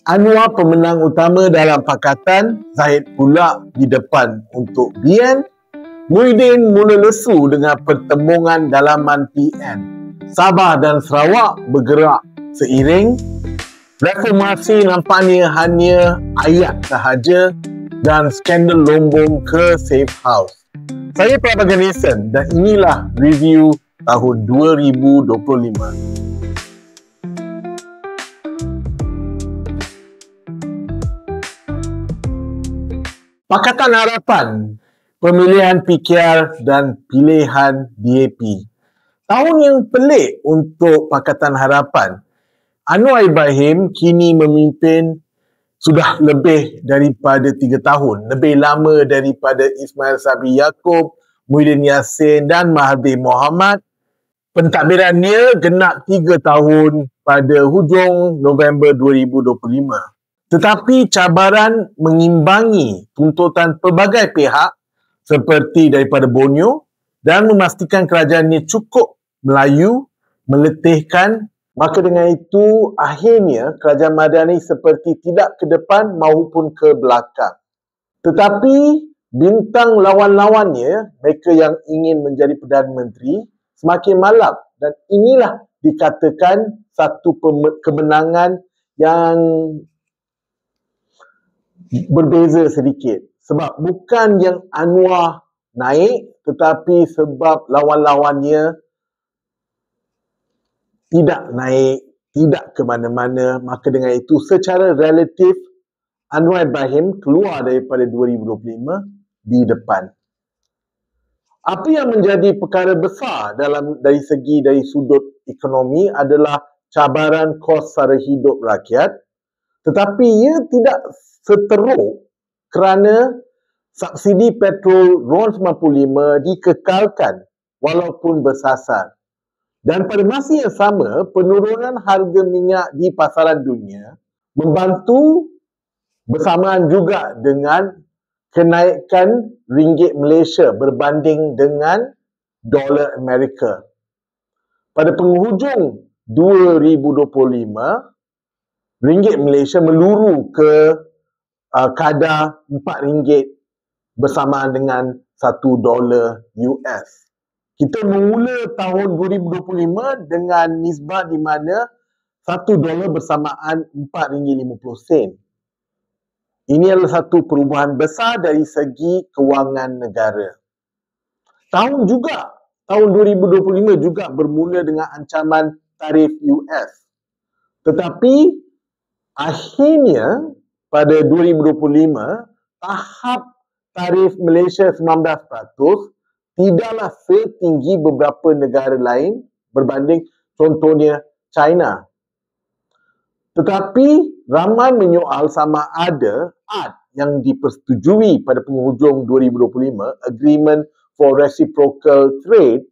Anwar pemenang utama dalam pakatan, Zahid pula di depan untuk BN. Muhyiddin mula lesu dengan pertembungan dalaman PN. Sabah dan Sarawak bergerak seiring. Reformasi nampaknya hanya ayat sahaja dan skandal lombong ke safe house. Saya Prabhagan Nesan dan inilah review tahun 2025. Pakatan Harapan, pemilihan PKR dan pilihan DAP. Tahun yang pelik untuk Pakatan Harapan. Anwar Ibrahim kini memimpin sudah lebih daripada 3 tahun. Lebih lama daripada Ismail Sabri Yaakob, Muhyiddin Yassin dan Mahathir Mohamad. Pentadbirannya genap 3 tahun pada hujung November 2025. Tetapi cabaran mengimbangi tuntutan pelbagai pihak seperti daripada Borneo dan memastikan kerajaannya cukup Melayu, meletihkan. Maka dengan itu, akhirnya kerajaan Madani seperti tidak ke depan maupun ke belakang. Tetapi bintang lawan-lawannya, mereka yang ingin menjadi Perdana Menteri, semakin malap. Dan inilah dikatakan satu kemenangan yang berbeza sedikit. Sebab bukan yang Anwar naik, tetapi sebab lawan-lawannya tidak naik, tidak ke mana-mana. Maka dengan itu, secara relatif, Anwar Ibrahim keluar daripada 2025 di depan. Apa yang menjadi perkara besar dari sudut ekonomi adalah cabaran kos sara hidup rakyat. Tetapi ia tidak seteruk kerana subsidi petrol RON 95 dikekalkan walaupun bersasar. Dan pada masa yang sama, penurunan harga minyak di pasaran dunia membantu bersamaan juga dengan kenaikan ringgit Malaysia berbanding dengan dolar Amerika. Pada penghujung 2025, ringgit Malaysia meluru ke kadar RM4 bersamaan dengan $1 US. Kita memula tahun 2025 dengan nisbah di mana $1 bersamaan RM4.50. Ini adalah satu perubahan besar dari segi kewangan negara. Tahun 2025 juga bermula dengan ancaman tarif US. Tetapi akhirnya pada 2025, tahap tarif Malaysia 19% tidaklah setinggi beberapa negara lain berbanding contohnya China. Tetapi ramai menyoal sama ada yang dipersetujui pada penghujung 2025, Agreement for Reciprocal Trade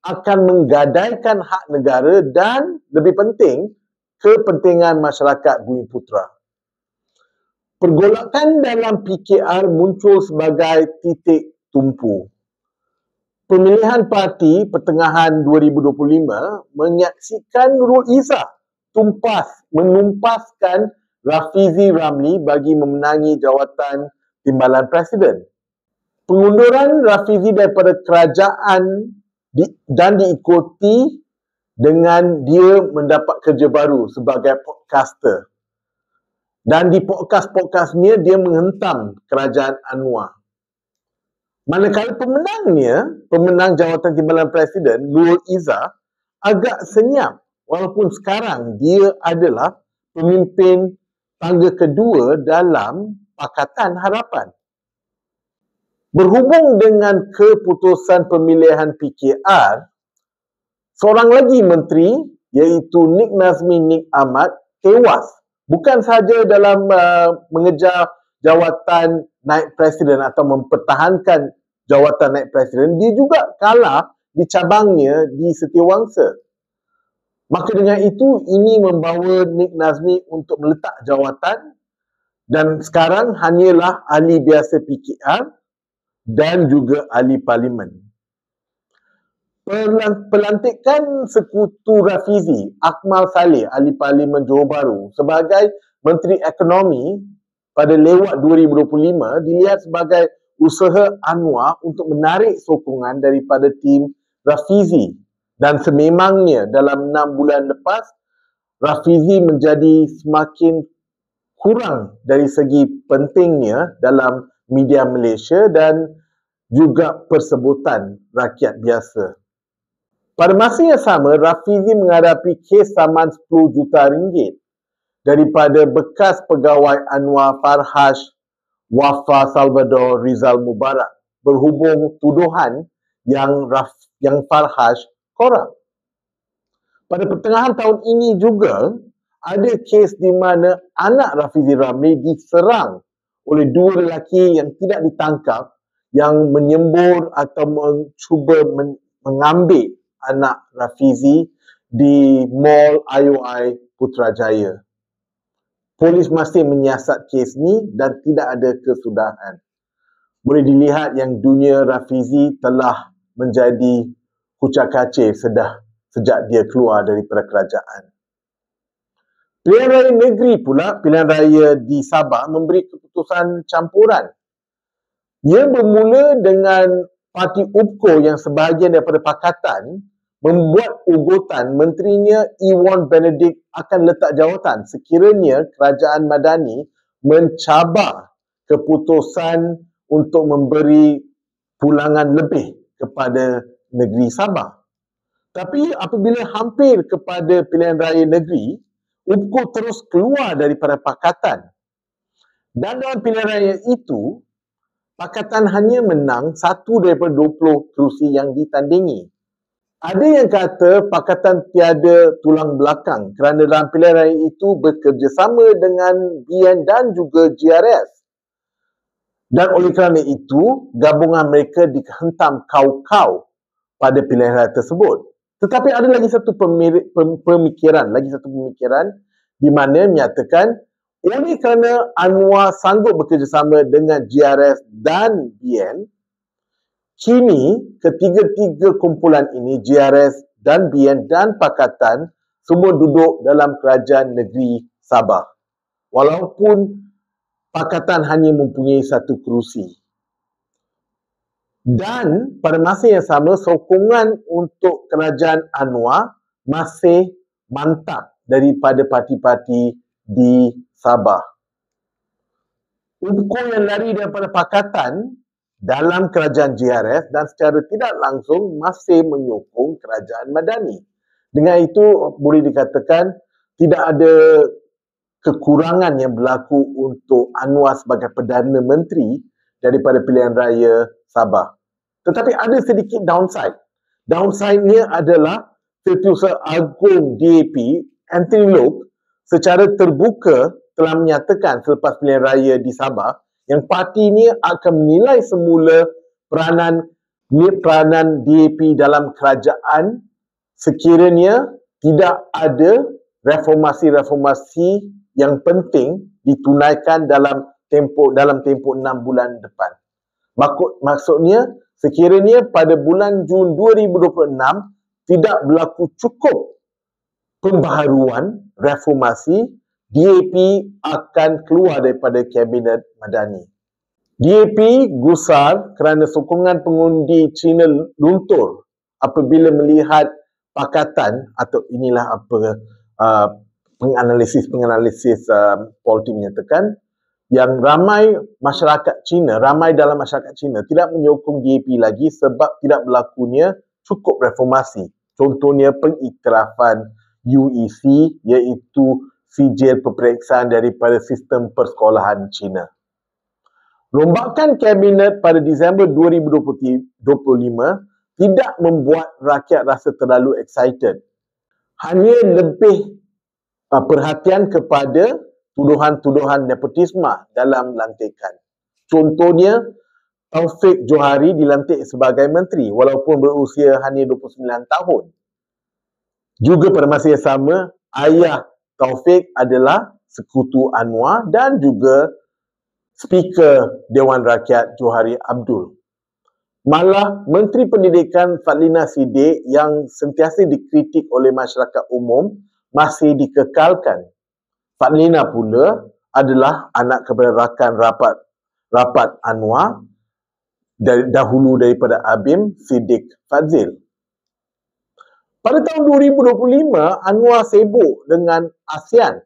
akan menggadaikan hak negara dan lebih penting, kepentingan masyarakat Bumiputera. Pergolakan dalam PKR muncul sebagai titik tumpu. Pemilihan parti pertengahan 2025 menyaksikan Nurul Izzah menumpaskan Rafizi Ramli bagi memenangi jawatan Timbalan Presiden. Pengunduran Rafizi daripada kerajaan dan diikuti dengan dia mendapat kerja baru sebagai podcaster. Dan di podcast-podcastnya, dia menghentam kerajaan Anwar. Manakala pemenang jawatan Timbalan Presiden, Nurul Izzah, agak senyap. Walaupun sekarang dia adalah pemimpin tangga kedua dalam Pakatan Harapan. Berhubung dengan keputusan pemilihan PKR, seorang lagi menteri, iaitu Nik Nazmi Nik Ahmad, tewas. Bukan sahaja dalam mengejar jawatan naib presiden atau mempertahankan jawatan naib presiden, dia juga kalah di cabangnya di Setiawangsa. Maka dengan itu, ini membawa Nik Nazmi untuk meletak jawatan dan sekarang hanyalah ahli biasa PKR dan juga ahli parlimen. Pelantikan sekutu Rafizi, Akmal Saleh, Ahli Parlimen Johor Bahru sebagai Menteri Ekonomi pada lewat 2025 dilihat sebagai usaha Anwar untuk menarik sokongan daripada tim Rafizi, dan sememangnya dalam 6 bulan lepas Rafizi menjadi semakin kurang dari segi pentingnya dalam media Malaysia dan juga persebutan rakyat biasa. Pada masa yang sama, Rafizi menghadapi kes saman 10 juta ringgit daripada bekas pegawai Anwar Farhash, Wafa Salvador Rizal Mubarak berhubung tuduhan yang Farhash korup. Pada pertengahan tahun ini juga, ada kes di mana anak Rafizi Ramli diserang oleh dua lelaki yang tidak ditangkap yang menyembur atau mencuba mengambil anak Rafizi di Mall IOI Putrajaya. Polis masih menyiasat kes ni dan tidak ada kesudahan. Boleh dilihat yang dunia Rafizi telah menjadi kucak-kacir sejak dia keluar daripada kerajaan. Pilihan Raya Negeri pula, pilihan raya di Sabah memberi keputusan campuran. Ia bermula dengan parti UPKO yang sebahagian daripada pakatan membuat ugutan menterinya Ewan Benedict akan letak jawatan sekiranya kerajaan Madani mencabar keputusan untuk memberi pulangan lebih kepada negeri Sabah. Tapi apabila hampir kepada pilihan raya negeri, UPKO terus keluar daripada pakatan. Dan dalam pilihan raya itu, pakatan hanya menang 1 daripada 20 kerusi yang ditandingi. Ada yang kata pakatan tiada tulang belakang kerana dalam pilihan raya itu bekerjasama dengan BN dan juga GRS. Dan oleh kerana itu, gabungan mereka dihentam kau-kau pada pilihan raya tersebut. Tetapi ada lagi satu pemikiran di mana menyatakan oleh kerana Anwar sanggup bekerjasama dengan GRS dan BN, kini ketiga-tiga kumpulan ini, GRS dan BN dan Pakatan, semua duduk dalam kerajaan negeri Sabah. Walaupun Pakatan hanya mempunyai 1 kerusi. Dan pada masa yang sama, sokongan untuk kerajaan Anwar masih mantap daripada parti-parti di Sabah. UPKO yang lari daripada Pakatan dalam kerajaan GRS dan secara tidak langsung masih menyokong kerajaan Madani. Dengan itu boleh dikatakan tidak ada kekurangan yang berlaku untuk Anwar sebagai Perdana Menteri daripada pilihan raya Sabah. Tetapi ada sedikit downside. Downside-nya adalah Setiausaha Agung DAP, Anthony Loke, secara terbuka telah menyatakan selepas pilihan raya di Sabah yang parti ini akan menilai semula peranan DAP dalam kerajaan sekiranya tidak ada reformasi-reformasi yang penting ditunaikan dalam tempoh 6 bulan depan. Maksudnya, sekiranya pada bulan Jun 2026 tidak berlaku cukup pembaharuan reformasi, DAP akan keluar daripada Kabinet Madani. DAP gusar kerana sokongan pengundi Cina luntur apabila melihat pakatan, atau inilah apa penganalisis politik menyatakan yang ramai dalam masyarakat Cina tidak menyokong DAP lagi sebab tidak berlakunya cukup reformasi. Contohnya pengiktirafan UEC, iaitu sijil peperiksaan daripada sistem persekolahan Cina. Rombakan kabinet pada Disember 2025 tidak membuat rakyat rasa terlalu excited. Hanya lebih perhatian kepada tuduhan-tuduhan nepotisme dalam lantikan. Contohnya, Taufik Johari dilantik sebagai menteri walaupun berusia hanya 29 tahun. Juga pada masa yang sama, ayah Taufik adalah sekutu Anwar dan juga Speaker Dewan Rakyat Johari Abdul. Malah Menteri Pendidikan Fadlina Siddiq yang sentiasa dikritik oleh masyarakat umum masih dikekalkan. Fadlina pula adalah anak kepada rakan rapat Anwar dahulu daripada Abim Siddiq Fadzil. Pada tahun 2025, Anwar sibuk dengan ASEAN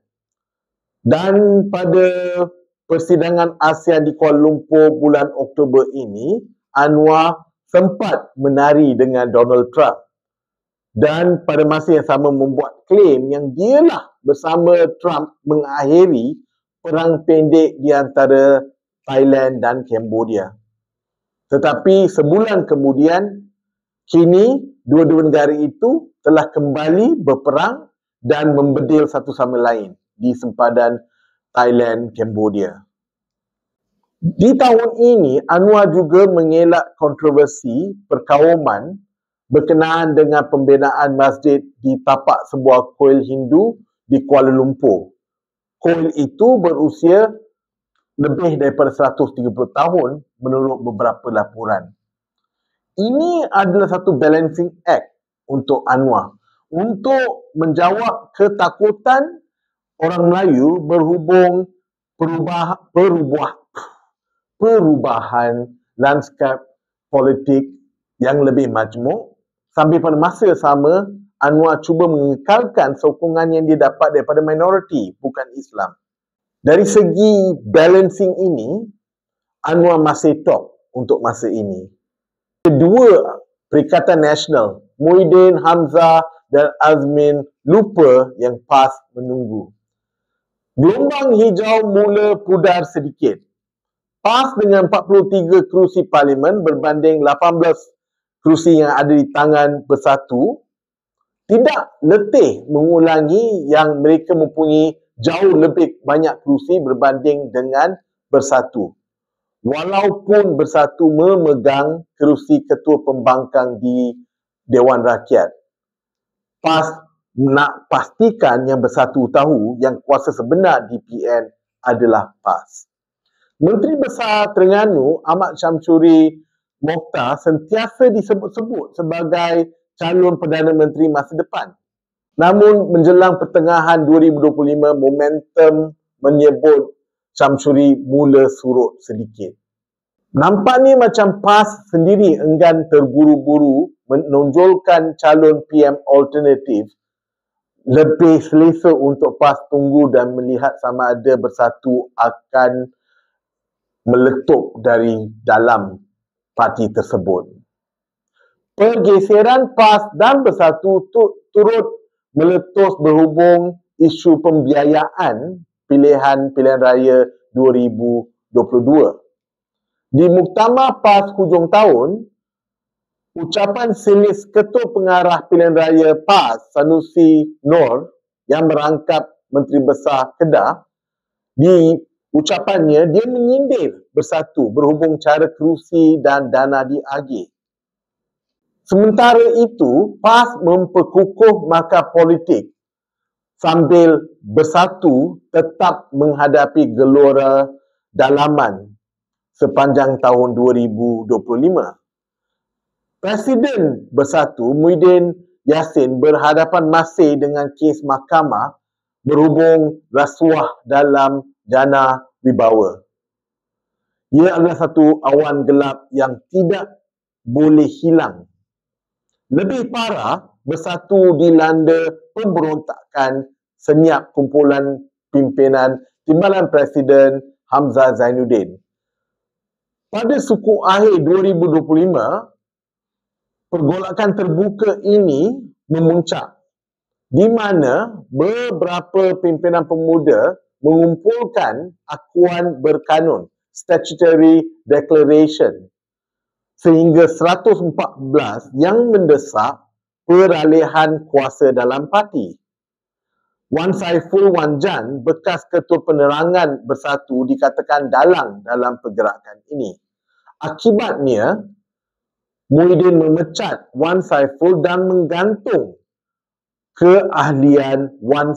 dan pada persidangan ASEAN di Kuala Lumpur bulan Oktober ini, Anwar sempat menari dengan Donald Trump dan pada masa yang sama membuat klaim yang dialah bersama Trump mengakhiri perang pendek di antara Thailand dan Cambodia. Tetapi sebulan kemudian, kini dua-dua negara itu telah kembali berperang dan membedil satu sama lain di sempadan Thailand-Cambodia. Di tahun ini, Anwar juga mengelak kontroversi perkauman berkenaan dengan pembinaan masjid di tapak sebuah kuil Hindu di Kuala Lumpur. Kuil itu berusia lebih daripada 130 tahun menurut beberapa laporan. Ini adalah satu balancing act untuk Anwar untuk menjawab ketakutan orang Melayu berhubung perubahan lanskap politik yang lebih majmuk, sambil pada masa sama Anwar cuba mengekalkan sokongan yang dia dapat daripada minoriti, bukan Islam. Dari segi balancing ini, Anwar masih top untuk masa ini. Kedua Perikatan Nasional, Muhyiddin, Hamzah dan Azmin lupa yang PAS menunggu. Gelombang hijau mula pudar sedikit. PAS dengan 43 kerusi parlimen berbanding 18 kerusi yang ada di tangan Bersatu tidak letih mengulangi yang mereka mempunyai jauh lebih banyak kerusi berbanding dengan Bersatu. Walaupun Bersatu memegang kerusi ketua pembangkang di Dewan Rakyat. PAS nak pastikan yang Bersatu tahu yang kuasa sebenar di PN adalah PAS. Menteri Besar Terengganu Ahmad Syamsuri Mokhtar sentiasa disebut-sebut sebagai calon Perdana Menteri masa depan. Namun menjelang pertengahan 2025, momentum menyebut Syamsuri mula surut sedikit. Nampaknya macam PAS sendiri enggan terburu-buru menonjolkan calon PM alternatif. Lebih selesa untuk PAS tunggu dan melihat sama ada Bersatu akan meletup dari dalam parti tersebut. Pergeseran PAS dan Bersatu turut meletus berhubung isu pembiayaan pilihan raya 2022. Di Muktamar PAS hujung tahun, ucapan sinis Ketua Pengarah Pilihan Raya PAS, Sanusi Nur, yang merangkap Menteri Besar Kedah, di ucapannya dia menyindir Bersatu berhubung cara kerusi dan dana diagih. Sementara itu, PAS memperkukuh markah politik sambil Bersatu tetap menghadapi gelora dalaman sepanjang tahun 2025. Presiden Bersatu, Muhyiddin Yassin, berhadapan masih dengan kes mahkamah berhubung rasuah dalam jana wibawa. Ia adalah satu awan gelap yang tidak boleh hilang. Lebih parah, Bersatu dilanda pemberontakan senyap kumpulan pimpinan Timbalan Presiden Hamzah Zainuddin. Pada suku akhir 2025, pergolakan terbuka ini memuncak, di mana beberapa pimpinan pemuda mengumpulkan akuan berkanun, statutory declaration, sehingga 114 yang mendesak peralihan kuasa dalam parti. Wan Saiful Wan Jan, bekas Ketua Penerangan Bersatu, dikatakan dalang dalam pergerakan ini. Akibatnya, Muhyiddin memecat Wan Saiful dan menggantung keahlian Wan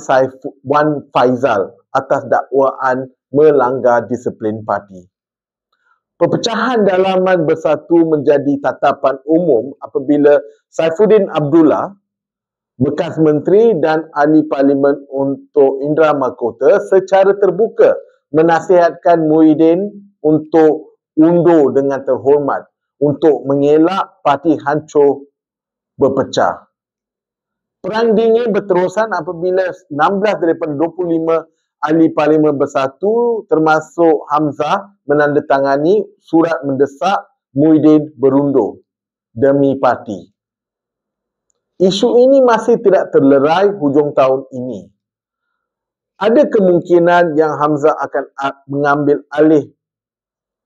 Faizal atas dakwaan melanggar disiplin parti. Perpecahan dalaman Bersatu menjadi tatapan umum apabila Saifuddin Abdullah, bekas menteri dan ahli parlimen untuk Indra Mahkota, secara terbuka menasihatkan Muhyiddin untuk undur dengan terhormat untuk mengelak parti hancur berpecah. Perang dingin berterusan apabila 16 daripada 25 ahli parlimen Bersatu termasuk Hamzah menandatangani surat mendesak Muhyiddin berundur demi parti. Isu ini masih tidak terlerai hujung tahun ini. Ada kemungkinan yang Hamzah akan mengambil alih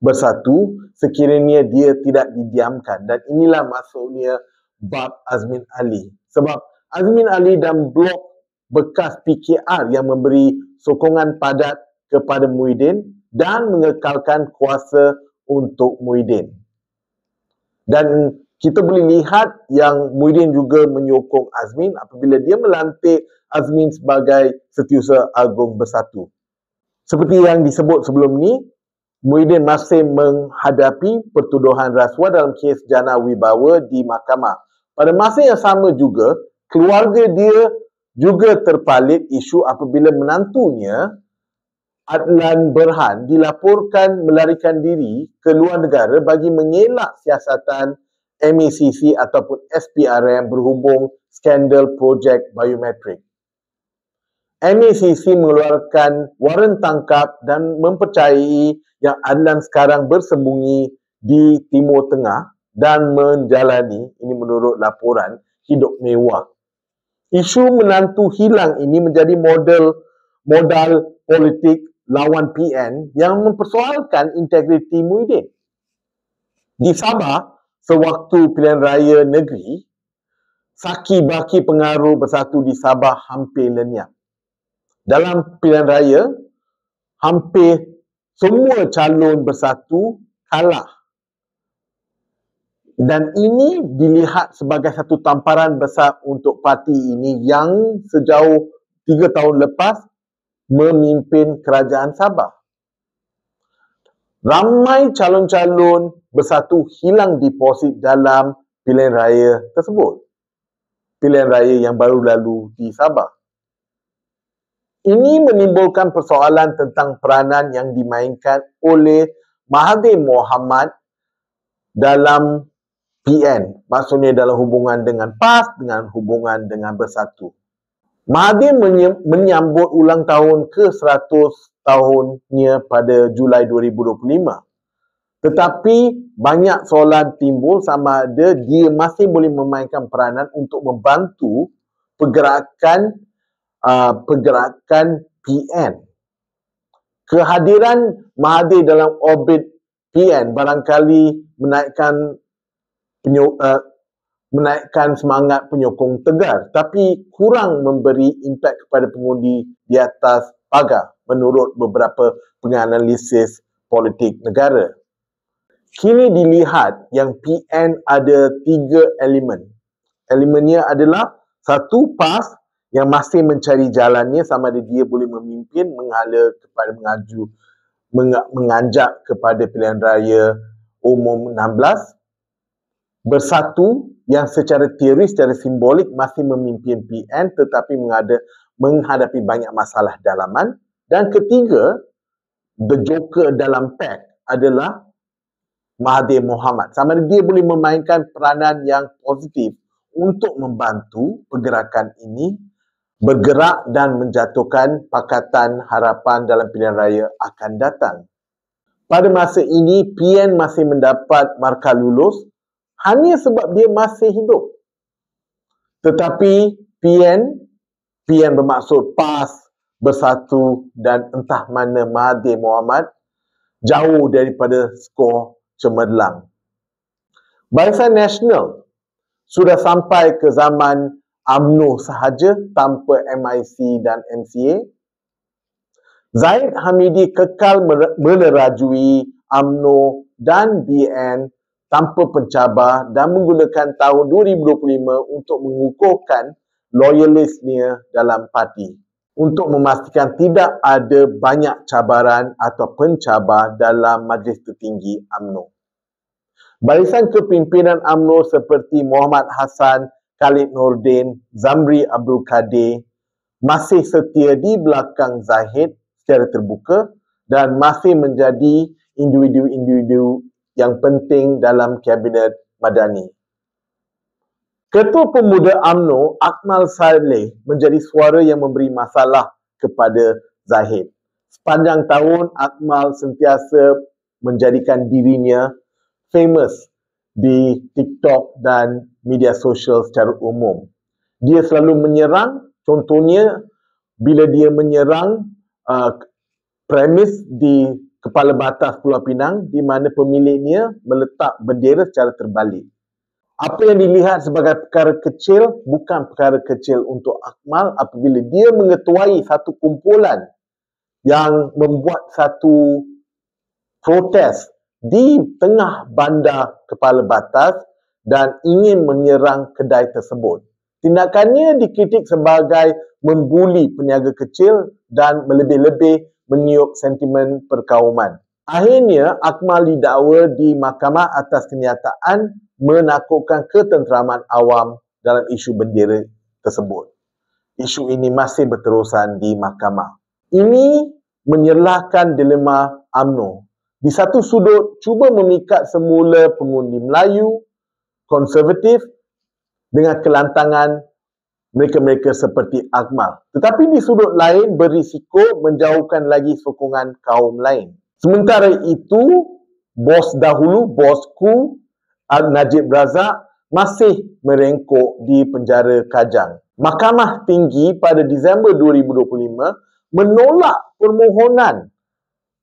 Bersatu sekiranya dia tidak didiamkan, dan inilah maksudnya bab Azmin Ali. Sebab Azmin Ali dan blok bekas PKR yang memberi sokongan padat kepada Muhyiddin dan mengekalkan kuasa untuk Muhyiddin. Dan kita boleh lihat yang Muhyiddin juga menyokong Azmin apabila dia melantik Azmin sebagai Setiausaha Agung Bersatu. Seperti yang disebut sebelum ni, Muhyiddin masih menghadapi pertuduhan rasuah dalam kes jana wibawa di mahkamah. Pada masa yang sama juga, keluarga dia juga terpalit isu apabila menantunya, Adlan Berhan, dilaporkan melarikan diri ke luar negara bagi mengelak siasatan MACC ataupun SPRM berhubung skandal projek biometrik. MACC mengeluarkan waran tangkap dan mempercayai yang Adlan sekarang bersembunyi di Timur Tengah dan menjalani, ini menurut laporan, hidup mewah. Isu menantu hilang ini menjadi modal politik lawan PN yang mempersoalkan integriti Muhyiddin. Di Sabah, sewaktu pilihan raya negeri, saki-baki pengaruh Bersatu di Sabah hampir lenyap. Dalam pilihan raya, hampir semua calon Bersatu kalah. Dan ini dilihat sebagai satu tamparan besar untuk parti ini yang sejauh 3 tahun lepas memimpin kerajaan Sabah. Ramai calon-calon Bersatu hilang deposit dalam pilihan raya tersebut. Pilihan raya yang baru lalu di Sabah. Ini menimbulkan persoalan tentang peranan yang dimainkan oleh Mahathir Mohamad dalam PN. Maksudnya dalam hubungan dengan PAS, dengan hubungan dengan Bersatu. Mahathir menyambut ulang tahun ke-100 tahunnya pada Julai 2025. Tetapi banyak soalan timbul sama ada dia masih boleh memainkan peranan untuk membantu pergerakan PN. Kehadiran Mahathir dalam orbit PN barangkali menaikkan semangat penyokong Tegar, tapi kurang memberi impak kepada pengundi di atas pagar menurut beberapa penganalisis politik negara. Kini dilihat yang PN ada 3 elemen. Elemennya adalah 1, PAS yang masih mencari jalannya sama ada dia boleh memimpin menghala kepada menganjak kepada pilihan raya umum 16. Bersatu yang secara teori, secara simbolik masih memimpin PN tetapi menghadapi banyak masalah dalaman. Dan ketiga, the joker dalam pack adalah Mahathir Mohamad. Sama ada dia boleh memainkan peranan yang positif untuk membantu pergerakan ini bergerak dan menjatuhkan Pakatan Harapan dalam pilihan raya akan datang. Pada masa ini, PN masih mendapat markah lulus hanya sebab dia masih hidup. Tetapi PN bermaksud PAS, Bersatu dan entah mana Mahathir Mohamad jauh daripada skor cemerlang. Barisan Nasional sudah sampai ke zaman UMNO sahaja tanpa MIC dan MCA. Zahid Hamidi kekal menerajui UMNO dan BN tanpa pencabar dan menggunakan tahun 2025 untuk mengukuhkan loyalisnya dalam parti. untuk memastikan tidak ada banyak cabaran atau pencabar dalam Majlis Tertinggi UMNO. Barisan kepimpinan UMNO seperti Muhammad Hassan, Khalid Nordin, Zamri Abdul Kadir masih setia di belakang Zahid secara terbuka dan masih menjadi individu-individu yang penting dalam Kabinet Madani. Ketua Pemuda UMNO, Akmal Saleh, menjadi suara yang memberi masalah kepada Zahid. Sepanjang tahun, Akmal sentiasa menjadikan dirinya famous di TikTok dan media sosial secara umum. Dia selalu menyerang, contohnya bila dia menyerang premis di Kepala Batas Pulau Pinang di mana pemiliknya meletak bendera secara terbalik. Apa yang dilihat sebagai perkara kecil bukan perkara kecil untuk Akmal apabila dia mengetuai satu kumpulan yang membuat satu protes di tengah bandar Kepala Batas dan ingin menyerang kedai tersebut. Tindakannya dikritik sebagai membuli peniaga kecil dan melebih-lebih meniup sentimen perkauman. Akhirnya, Akmal didakwa di mahkamah atas kenyataan menakutkan ketenteraman awam dalam isu bendera tersebut. Isu ini masih berterusan di mahkamah. Ini menyerlahkan dilema UMNO. Di satu sudut, cuba memikat semula pengundi Melayu, konservatif dengan kelantangan mereka-mereka seperti Akmal. Tetapi di sudut lain, berisiko menjauhkan lagi sokongan kaum lain. Sementara itu, bos dahulu, bosku, Najib Razak, masih merengkok di penjara Kajang. Mahkamah Tinggi pada Disember 2025 menolak permohonan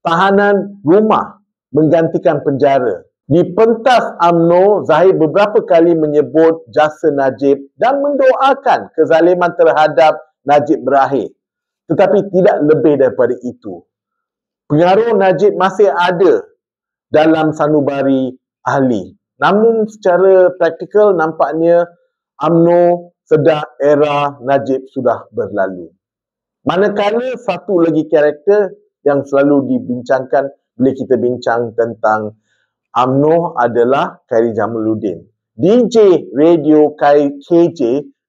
tahanan rumah menggantikan penjara. Di pentas UMNO, Zahid beberapa kali menyebut jasa Najib dan mendoakan kezaliman terhadap Najib berakhir. Tetapi tidak lebih daripada itu. Pengaruh Najib masih ada dalam sanubari ahli. Namun secara praktikal nampaknya UMNO sedar era Najib sudah berlalu. Manakala satu lagi karakter yang selalu dibincangkan bila kita bincang tentang UMNO adalah Khairi Jamaluddin. DJ radio KJ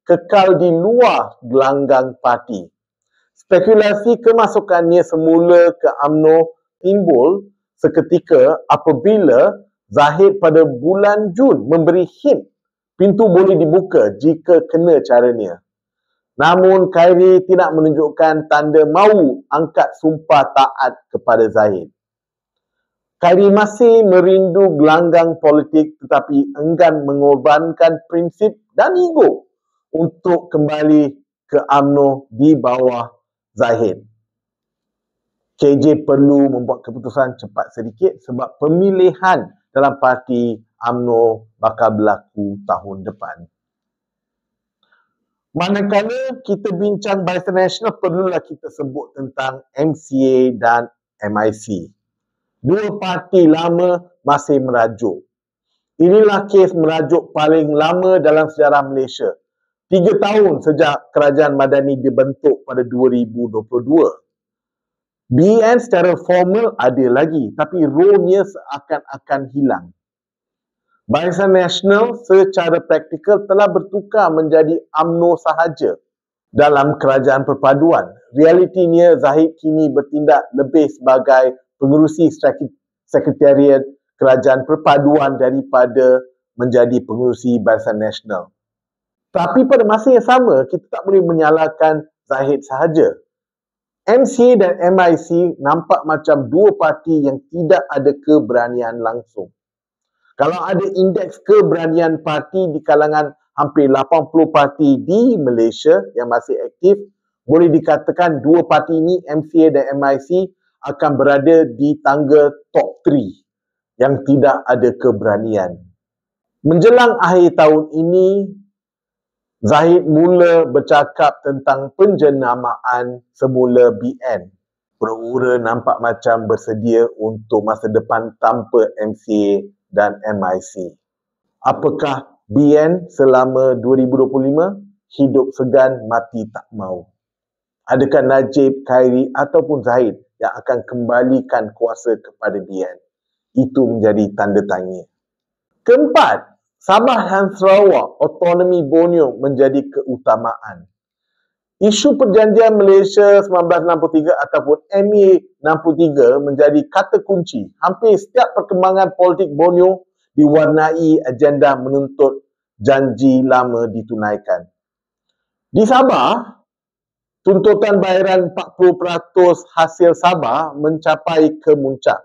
kekal di luar gelanggang parti. Spekulasi kemasukannya semula ke UMNO timbul seketika apabila Zahid pada bulan Jun memberi hint pintu boleh dibuka jika kena caranya. Namun Khairi tidak menunjukkan tanda mahu angkat sumpah taat kepada Zahid. Khairi masih merindu gelanggang politik tetapi enggan mengorbankan prinsip dan ego untuk kembali ke UMNO di bawah Zahid. KJ perlu membuat keputusan cepat sedikit sebab pemilihan dalam parti UMNO bakal berlaku tahun depan. Manakala kita bincang Barisan Nasional, perlulah kita sebut tentang MCA dan MIC. Dua parti lama masih merajuk. Inilah kes merajuk paling lama dalam sejarah Malaysia. 3 tahun sejak Kerajaan Madani dibentuk pada 2022. BN secara formal ada lagi, tapi role-nya seakan-akan hilang. Barisan Nasional secara praktikal telah bertukar menjadi UMNO sahaja dalam kerajaan perpaduan. Realitinya, Zahid kini bertindak lebih sebagai pengerusi sekretariat kerajaan perpaduan daripada menjadi pengerusi Barisan Nasional. Tapi pada masa yang sama, kita tak boleh menyalahkan Zahid sahaja. MCA dan MIC nampak macam dua parti yang tidak ada keberanian langsung. Kalau ada indeks keberanian parti di kalangan hampir 80 parti di Malaysia yang masih aktif, boleh dikatakan dua parti ini, MCA dan MIC, akan berada di tangga top 3 yang tidak ada keberanian. Menjelang akhir tahun ini, Zahid mula bercakap tentang penjenamaan semula BN. Pura-pura nampak macam bersedia untuk masa depan tanpa MCA dan MIC. Apakah BN selama 2025? Hidup segan, mati tak mau. Adakah Najib, Khairi ataupun Zahid yang akan kembalikan kuasa kepada BN? Itu menjadi tanda tanya. Keempat, Sabah dan Sarawak, autonomi Borneo menjadi keutamaan. Isu Perjanjian Malaysia 1963 ataupun MA 63 menjadi kata kunci. Hampir setiap perkembangan politik Borneo diwarnai agenda menuntut janji lama ditunaikan. Di Sabah, tuntutan bayaran 40% hasil Sabah mencapai kemuncak.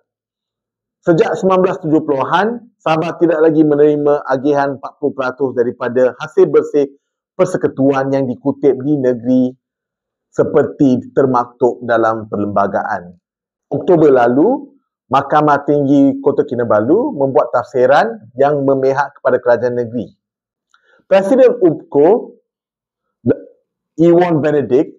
Sejak 1970-an, Sabah tidak lagi menerima agihan 40% daripada hasil bersih persekutuan yang dikutip di negeri seperti termaktub dalam perlembagaan. Oktober lalu, Mahkamah Tinggi Kota Kinabalu membuat tafsiran yang memihak kepada kerajaan negeri. Presiden UPCO, Ewan Benedict,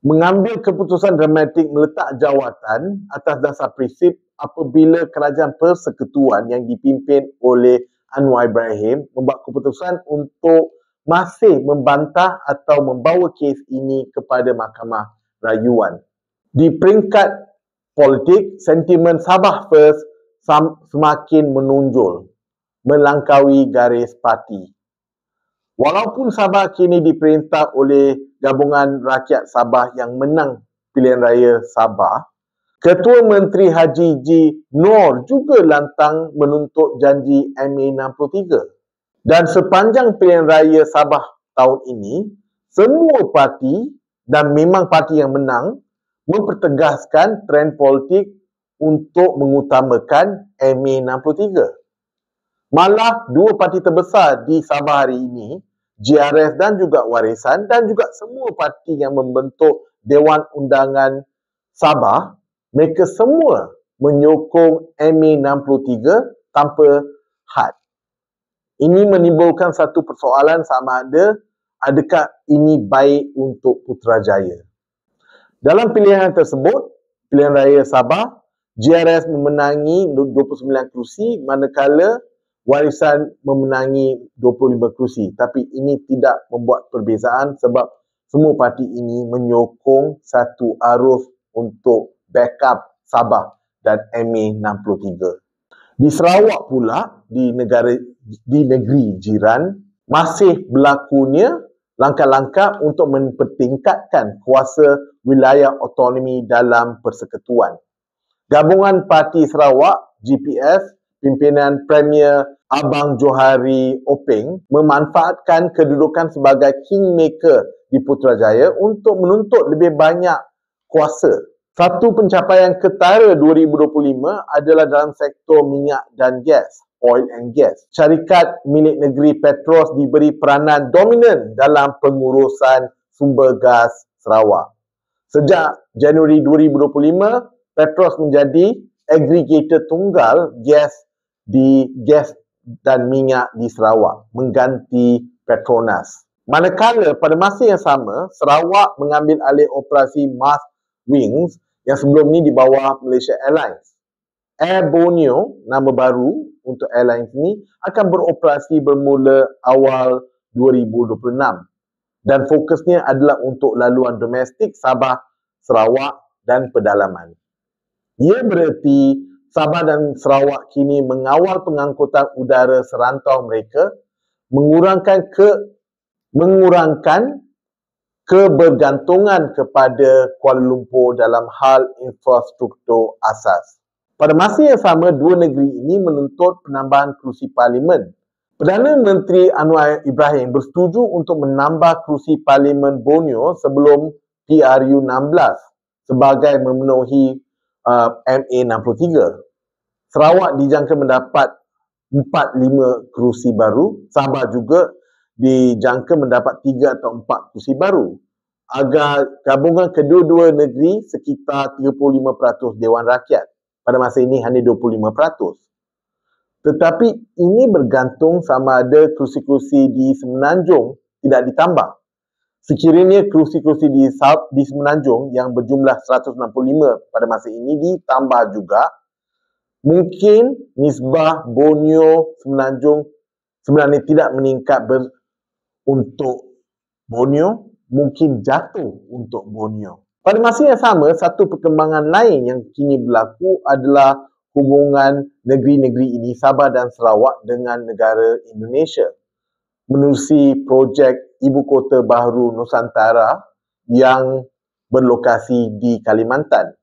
mengambil keputusan dramatik meletak jawatan atas dasar prinsip apabila kerajaan persekutuan yang dipimpin oleh Anwar Ibrahim membuat keputusan untuk masih membantah atau membawa kes ini kepada Mahkamah Rayuan. Di peringkat politik, sentimen Sabah First semakin menonjol, melangkaui garis parti. Walaupun Sabah kini diperintah oleh Gabungan Rakyat Sabah yang menang pilihan raya Sabah, Ketua Menteri Haji G. Noor juga lantang menuntut janji MA 63. Dan sepanjang pilihan raya Sabah tahun ini, semua parti dan memang parti yang menang mempertegaskan trend politik untuk mengutamakan MA 63. Malah dua parti terbesar di Sabah hari ini, GRS dan juga Warisan dan juga semua parti yang membentuk Dewan Undangan Sabah, mereka semua menyokong MA 63 tanpa had. Ini menimbulkan satu persoalan sama ada adakah ini baik untuk Putrajaya. Dalam pilihan tersebut, pilihan raya Sabah, GRS memenangi 29 kerusi manakala Warisan memenangi 25 kerusi. Tapi ini tidak membuat perbezaan sebab semua parti ini menyokong satu arus untuk backup Sabah dan MA 63. Di Sarawak pula, di negeri jiran, masih berlakunya langkah-langkah untuk mempertingkatkan kuasa wilayah autonomi dalam persekutuan. Gabungan Parti Sarawak, GPS, pimpinan Premier Abang Johari Openg memanfaatkan kedudukan sebagai kingmaker di Putrajaya untuk menuntut lebih banyak kuasa. Satu pencapaian ketara 2025 adalah dalam sektor minyak dan gas, oil and gas. Syarikat milik negeri Petros diberi peranan dominan dalam pengurusan sumber gas Sarawak. Sejak Januari 2025, Petros menjadi aggregator tunggal gas dan minyak di Sarawak, mengganti Petronas. Manakala pada masa yang sama, Sarawak mengambil alih operasi Mars Wings yang sebelum ini di bawah Malaysia Airlines. Air Borneo, nama baru untuk airlines ini, akan beroperasi bermula awal 2026 dan fokusnya adalah untuk laluan domestik Sabah, Sarawak dan pedalaman. Ia bererti Sabah dan Sarawak kini mengawal pengangkutan udara serantau mereka, mengurangkan kebergantungan kepada Kuala Lumpur dalam hal infrastruktur asas. Pada masa yang sama, dua negeri ini menuntut penambahan kerusi parlimen. Perdana Menteri Anwar Ibrahim bersetuju untuk menambah kerusi parlimen Borneo sebelum PRU 16 sebagai memenuhi MA 63. Sarawak dijangka mendapat 45 kerusi baru. Sabah juga dijangka mendapat 3 atau 4 kerusi baru. Agar gabungan kedua-dua negeri sekitar 35% Dewan Rakyat. Pada masa ini hanya 25%. Tetapi ini bergantung sama ada kerusi-kerusi di Semenanjung tidak ditambah. Sekiranya kerusi-kerusi di Semenanjung yang berjumlah 165 pada masa ini ditambah juga, mungkin nisbah Borneo Semenanjung sebenarnya tidak meningkat untuk Borneo mungkin jatuh untuk Borneo. Pada masa yang sama, satu perkembangan lain yang kini berlaku adalah hubungan negeri-negeri ini, Sabah dan Sarawak, dengan negara Indonesia menerusi projek Ibu Kota Baharu Nusantara yang berlokasi di Kalimantan.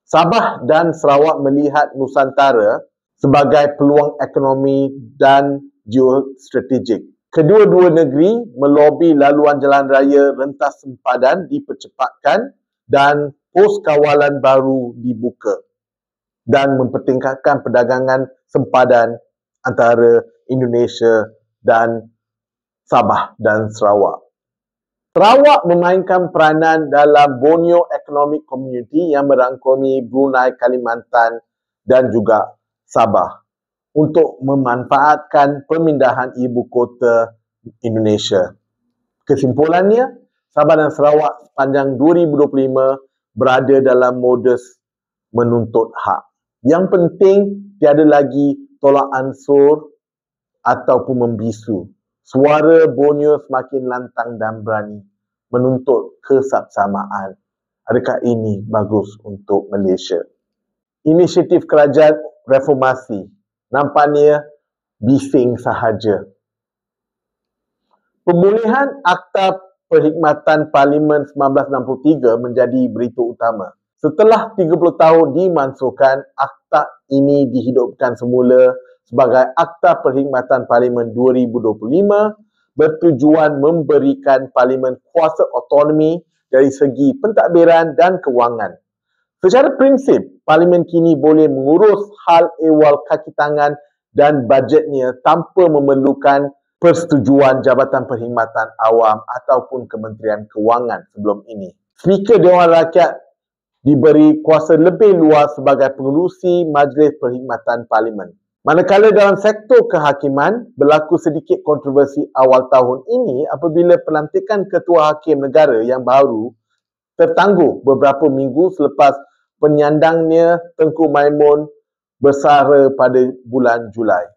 Sabah dan Sarawak melihat Nusantara sebagai peluang ekonomi dan geostrategik. Kedua-dua negeri melobi laluan jalan raya rentas sempadan dipercepatkan dan pos kawalan baru dibuka dan mempertingkatkan perdagangan sempadan antara Indonesia dan Sabah dan Sarawak. Sarawak memainkan peranan dalam Borneo Economic Community yang merangkumi Brunei, Kalimantan dan juga Sabah untuk memanfaatkan pemindahan ibu kota Indonesia. Kesimpulannya, Sabah dan Sarawak sepanjang 2025 berada dalam modus menuntut hak. Yang penting, tiada lagi tolak ansur ataupun membisu. Suara Borneo semakin lantang dan berani menuntut kesabsamaan. Adakah ini bagus untuk Malaysia? Inisiatif kerajaan reformasi nampaknya bising sahaja. Pemulihan Akta Perkhidmatan Parlimen 1963 menjadi berita utama. Setelah 30 tahun dimansuhkan, akta ini dihidupkan semula sebagai Akta Perkhidmatan Parlimen 2025 bertujuan memberikan Parlimen kuasa otonomi dari segi pentadbiran dan kewangan. Secara prinsip, Parlimen kini boleh mengurus hal ehwal kaki tangan dan bajetnya tanpa memerlukan persetujuan Jabatan Perkhidmatan Awam ataupun Kementerian Kewangan sebelum ini. Speaker Dewan Rakyat diberi kuasa lebih luas sebagai pengerusi Majlis Perkhidmatan Parlimen. Manakala dalam sektor kehakiman, berlaku sedikit kontroversi awal tahun ini apabila pelantikan Ketua Hakim Negara yang baru tertangguh beberapa minggu selepas penyandangnya Tengku Maimun bersara pada bulan Julai.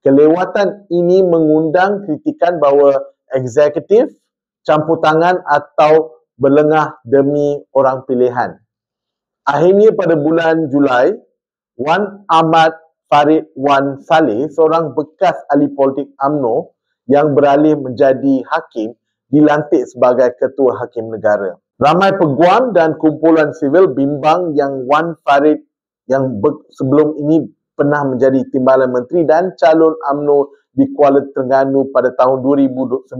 Kelewatan ini mengundang kritikan bahawa eksekutif campur tangan atau berlengah demi orang pilihan. Akhirnya pada bulan Julai, Wan Ahmad Farid Wan Saleh, seorang bekas ahli politik UMNO yang beralih menjadi hakim, dilantik sebagai Ketua Hakim Negara. Ramai peguam dan kumpulan sivil bimbang yang Wan Farid yang sebelum ini pernah menjadi Timbalan Menteri dan calon UMNO di Kuala Terengganu pada tahun 2009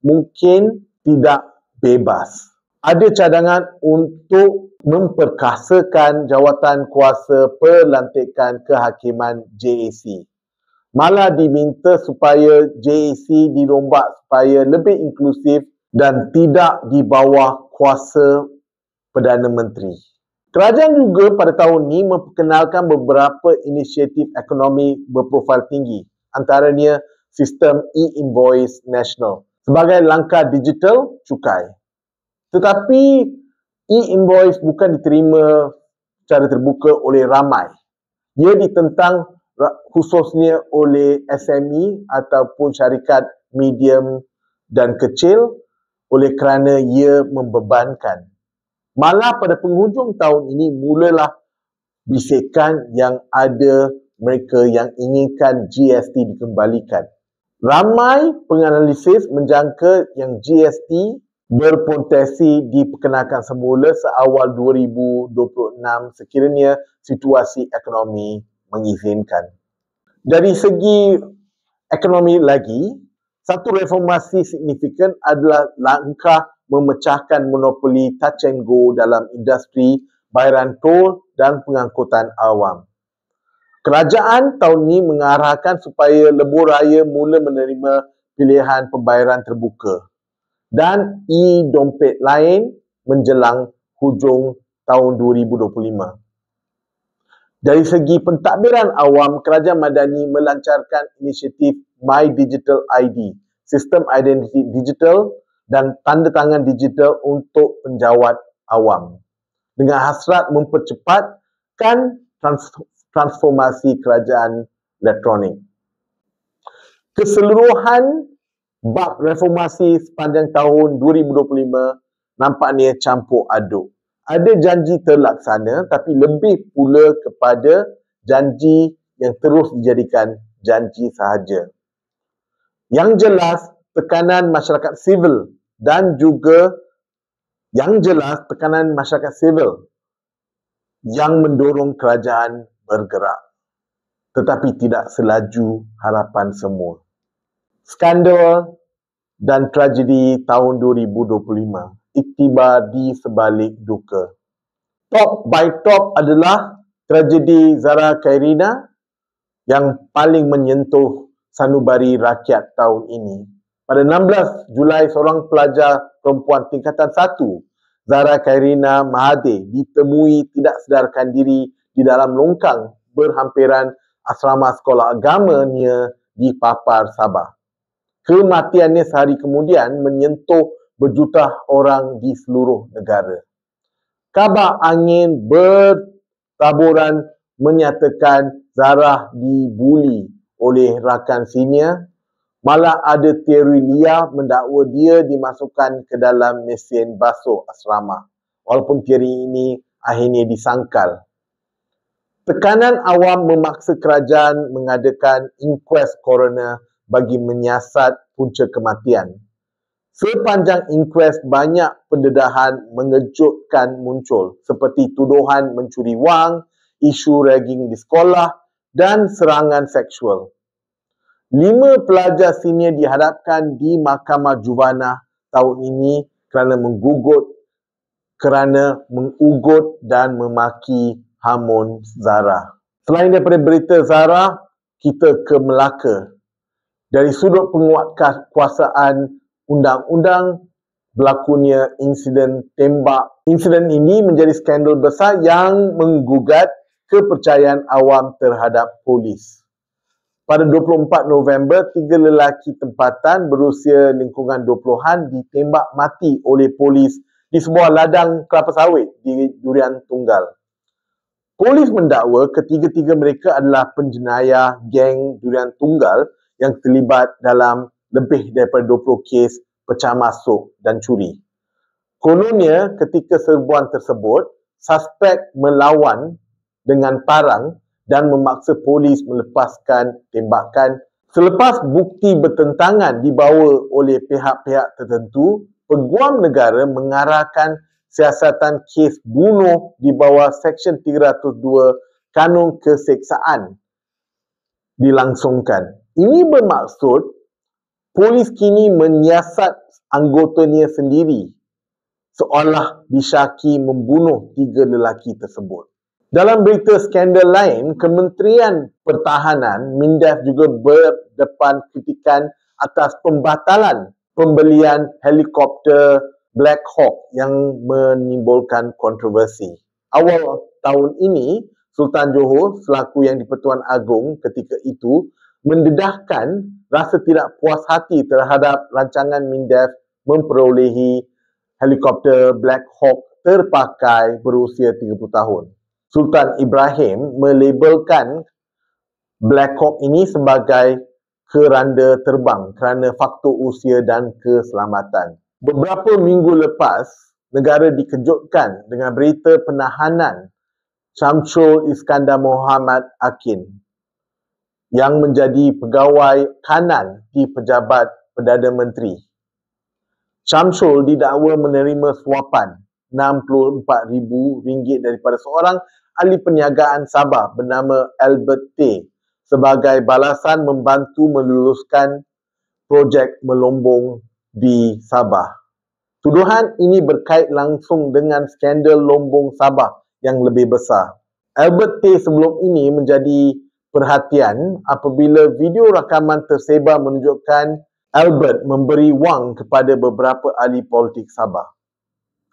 mungkin tidak bebas. Ada cadangan untuk memperkasakan jawatan kuasa pelantikan kehakiman JAC. Malah diminta supaya JAC dirombak supaya lebih inklusif dan tidak di bawah kuasa Perdana Menteri. Kerajaan juga pada tahun ini memperkenalkan beberapa inisiatif ekonomi berprofil tinggi, antaranya sistem e-invoice nasional sebagai langkah digital cukai. Tetapi e-invoice bukan diterima secara terbuka oleh ramai. Ia ditentang khususnya oleh SME ataupun syarikat medium dan kecil oleh kerana ia membebankan. Malah pada penghujung tahun ini mulalah bisikan yang ada mereka yang inginkan GST dikembalikan. Ramai penganalisis menjangka yang GST berpotensi diperkenalkan semula seawal 2026 sekiranya situasi ekonomi mengizinkan. Dari segi ekonomi lagi, satu reformasi signifikan adalah langkah memecahkan monopoli touch and go dalam industri bayaran tol dan pengangkutan awam. Kerajaan tahun ini mengarahkan supaya lebuh raya mula menerima pilihan pembayaran terbuka dan e-dompet lain menjelang hujung tahun 2025. Dari segi pentadbiran awam, Kerajaan Madani melancarkan inisiatif My Digital ID, sistem identiti digital dan tanda tangan digital untuk penjawat awam, dengan hasrat mempercepatkan transformasi kerajaan elektronik. Keseluruhan bab reformasi sepanjang tahun 2025 nampaknya campur aduk. Ada janji terlaksana tapi lebih pula kepada janji yang terus dijadikan janji sahaja. Yang jelas, tekanan masyarakat sivil dan juga yang mendorong kerajaan bergerak, tetapi tidak selaju harapan semua. Skandal dan tragedi tahun 2025, iktibar di sebalik duka. Top by top adalah tragedi Zara Khairina yang paling menyentuh sanubari rakyat tahun ini. Pada 16 Julai, seorang pelajar perempuan tingkatan 1, Zara Khairina Mahathir, ditemui tidak sedarkan diri di dalam longkang berhampiran asrama sekolah agamanya di Papar, Sabah. Kematiannya sehari kemudian menyentuh berjuta orang di seluruh negara. Kabar angin bertaburan menyatakan Zara dibuli oleh rakan senior. Malah ada teori liar mendakwa dia dimasukkan ke dalam mesin basuh asrama. Walaupun teori ini akhirnya disangkal. Tekanan awam memaksa kerajaan mengadakan inkuest coroner bagi menyiasat punca kematian. Sepanjang inkuest, banyak pendedahan mengejutkan muncul seperti tuduhan mencuri wang, isu ragging di sekolah dan serangan seksual. 5 pelajar senior dihadapkan di Mahkamah Juvana tahun ini kerana mengugut dan memaki hamun Zara. Selain daripada berita Zara, kita ke Melaka. Dari sudut penguatkuasaan undang-undang, berlakunya insiden tembak. Insiden ini menjadi skandal besar yang menggugat kepercayaan awam terhadap polis. Pada 24 November, 3 lelaki tempatan berusia lingkungan 20-an ditembak mati oleh polis di sebuah ladang kelapa sawit di Durian Tunggal. Polis mendakwa ketiga-tiga mereka adalah penjenayah geng Durian Tunggal yang terlibat dalam lebih daripada 20 kes pecah masuk dan curi. Kononnya, ketika serbuan tersebut, suspek melawan dengan parang dan memaksa polis melepaskan tembakan. Selepas bukti bertentangan dibawa oleh pihak-pihak tertentu, Peguam Negara mengarahkan siasatan kes bunuh di bawah Seksyen 302 Kanun Keseksaan dilangsungkan. Ini bermaksud polis kini menyiasat anggotanya sendiri seolah disyaki membunuh 3 lelaki tersebut. Dalam berita skandal lain, Kementerian Pertahanan MINDEF juga berdepan kritikan atas pembatalan pembelian helikopter Black Hawk yang menimbulkan kontroversi. Awal tahun ini, Sultan Johor selaku Yang di-Pertuan Agong ketika itu mendedahkan rasa tidak puas hati terhadap rancangan MINDEF memperolehi helikopter Black Hawk terpakai berusia 30 tahun. Sultan Ibrahim melabelkan Black Hawk ini sebagai keranda terbang kerana faktor usia dan keselamatan. Beberapa minggu lepas, negara dikejutkan dengan berita penahanan Syamsul Iskandar Mohamed Akin yang menjadi pegawai kanan di Pejabat Perdana Menteri. Syamsul didakwa menerima suapan RM64,000 daripada seorang ahli perniagaan Sabah bernama Albert Tay sebagai balasan membantu meluluskan projek melombong di Sabah. Tuduhan ini berkait langsung dengan skandal lombong Sabah yang lebih besar. Albert Tay sebelum ini menjadi perhatian apabila video rakaman tersebar menunjukkan Albert memberi wang kepada beberapa ahli politik Sabah.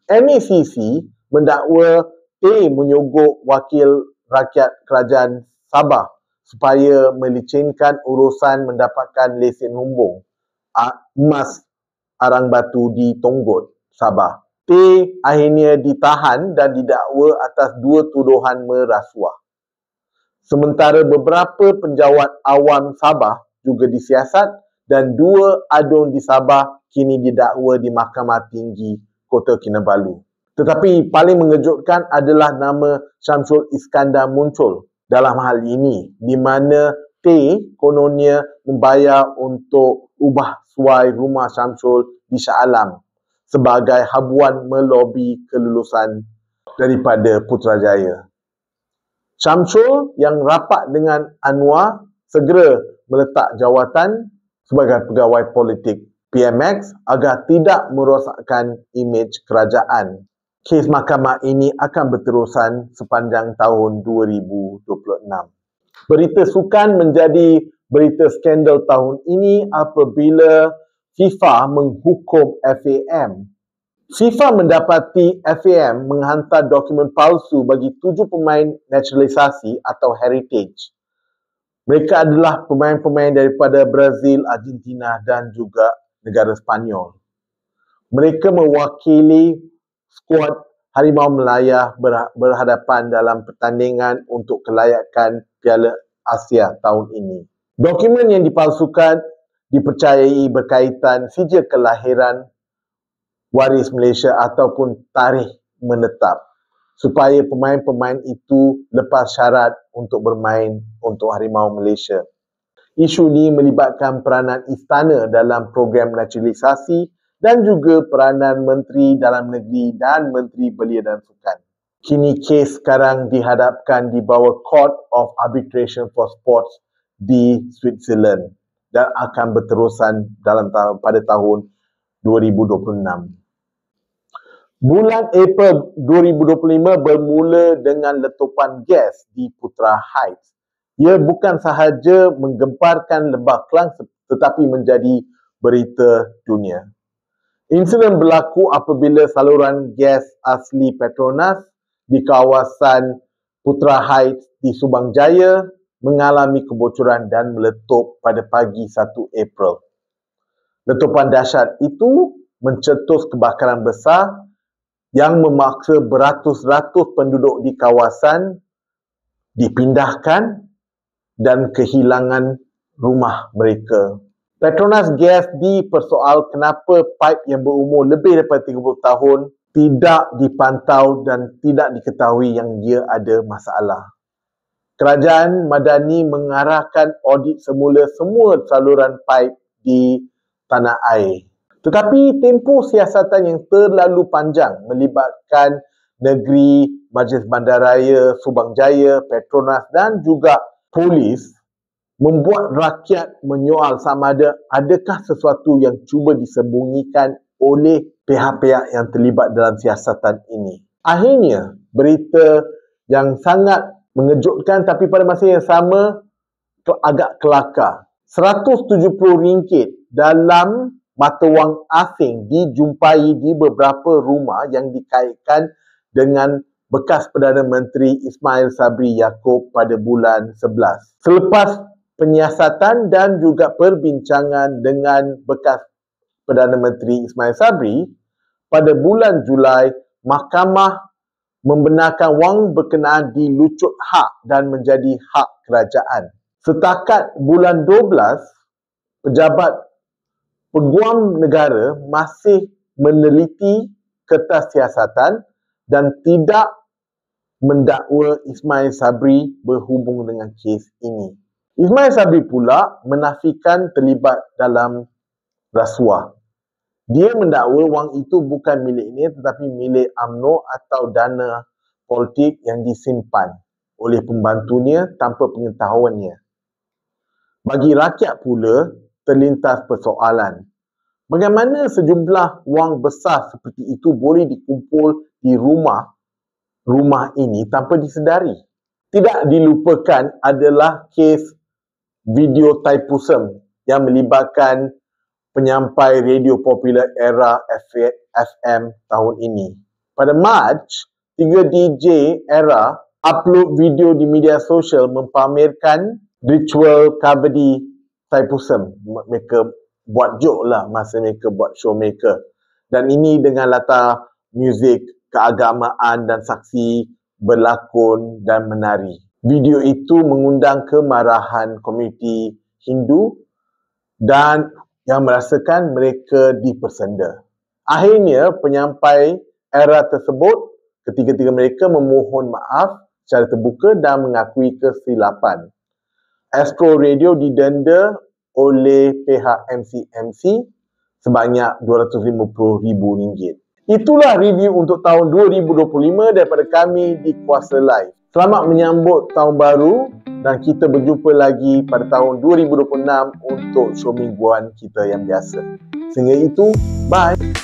MACC mendakwa Tay menyogok wakil rakyat kerajaan Sabah supaya melicinkan urusan mendapatkan lesen lombong emas arang batu di Tonggot, Sabah. Tay akhirnya ditahan dan didakwa atas 2 tuduhan merasuah. Sementara beberapa penjawat awam Sabah juga disiasat dan 2 adun di Sabah kini didakwa di Mahkamah Tinggi Kota Kinabalu. Tetapi paling mengejutkan adalah nama Syamsul Iskandar muncul dalam hal ini, di mana T kononnya membayar untuk ubah suai rumah Syamsul di Shah Alam sebagai habuan melobi kelulusan daripada Putrajaya. Syamsul yang rapat dengan Anwar segera meletak jawatan sebagai pegawai politik PMX agar tidak merosakkan imej kerajaan. Kes mahkamah ini akan berterusan sepanjang tahun 2026. Berita sukan menjadi berita skandal tahun ini apabila FIFA menghukum FAM. FIFA mendapati FAM menghantar dokumen palsu bagi 7 pemain naturalisasi atau heritage. Mereka adalah pemain-pemain daripada Brazil, Argentina dan juga negara Sepanyol. Mereka mewakili skuad Harimau Melaya berhadapan dalam pertandingan untuk kelayakan Piala Asia tahun ini. Dokumen yang dipalsukan dipercayai berkaitan sijil kelahiran waris Malaysia ataupun tarikh menetap supaya pemain-pemain itu lepas syarat untuk bermain untuk Harimau Malaysia. Isu ini melibatkan peranan istana dalam program naturalisasi dan juga peranan Menteri Dalam Negeri dan Menteri Belia dan Sukan. Kini kes sekarang dihadapkan di bawah Court of Arbitration for Sports di Switzerland dan akan berterusan pada tahun 2026. Bulan April 2025 bermula dengan letupan gas di Putra Heights. Ia bukan sahaja menggemparkan Lembah Kelang tetapi menjadi berita dunia. Insiden berlaku apabila saluran gas asli Petronas di kawasan Putra Heights di Subang Jaya mengalami kebocoran dan meletup pada pagi 1 April. Letupan dahsyat itu mencetus kebakaran besar yang memaksa beratus-ratus penduduk di kawasan dipindahkan dan kehilangan rumah mereka. Petronas Gas dipersoal kenapa paip yang berumur lebih daripada 30 tahun tidak dipantau dan tidak diketahui yang dia ada masalah. Kerajaan Madani mengarahkan audit semula semua saluran paip di tanah air. Tetapi tempoh siasatan yang terlalu panjang melibatkan negeri, Majlis Bandaraya, Subang Jaya, Petronas dan juga polis membuat rakyat menyoal sama ada adakah sesuatu yang cuba disembunyikan oleh pihak-pihak yang terlibat dalam siasatan ini. Akhirnya, berita yang sangat mengejutkan tapi pada masa yang sama agak kelakar. RM170 dalam mata wang asing dijumpai di beberapa rumah yang dikaitkan dengan bekas Perdana Menteri Ismail Sabri Yaakob pada bulan 11. Selepas penyiasatan dan juga perbincangan dengan bekas Perdana Menteri Ismail Sabri, pada bulan Julai, Mahkamah membenarkan wang berkenaan dilucut hak dan menjadi hak kerajaan. Setakat bulan 12, pejabat Peguam Negara masih meneliti kertas siasatan dan tidak mendakwa Ismail Sabri berhubung dengan kes ini. Ismail Sabri pula menafikan terlibat dalam rasuah. Dia mendakwa wang itu bukan miliknya tetapi milik UMNO atau dana politik yang disimpan oleh pembantunya tanpa pengetahuannya. Bagi rakyat pula, terlintas persoalan. Bagaimana sejumlah wang besar seperti itu boleh dikumpul di rumah ini tanpa disedari? Tidak dilupakan adalah kes video Thaipusam yang melibatkan penyampai radio popular era FM tahun ini. Pada Mac, 3 DJ era upload video di media sosial mempamerkan ritual kavadi Thaipusam. Mereka buat joke lah masa mereka buat show mereka. Dan ini dengan latar muzik keagamaan dan saksi berlakon dan menari. Video itu mengundang kemarahan komuniti Hindu dan yang merasakan mereka dipersenda. Akhirnya, penyampai era tersebut ketiga-tiga mereka memohon maaf secara terbuka dan mengakui kesilapan. Astro Radio didenda oleh pihak MCMC sebanyak RM250,000. Itulah review untuk tahun 2025 daripada kami di Kuasa Live. Selamat menyambut tahun baru dan kita berjumpa lagi pada tahun 2026 untuk show mingguan kita yang biasa. Sehingga itu, bye!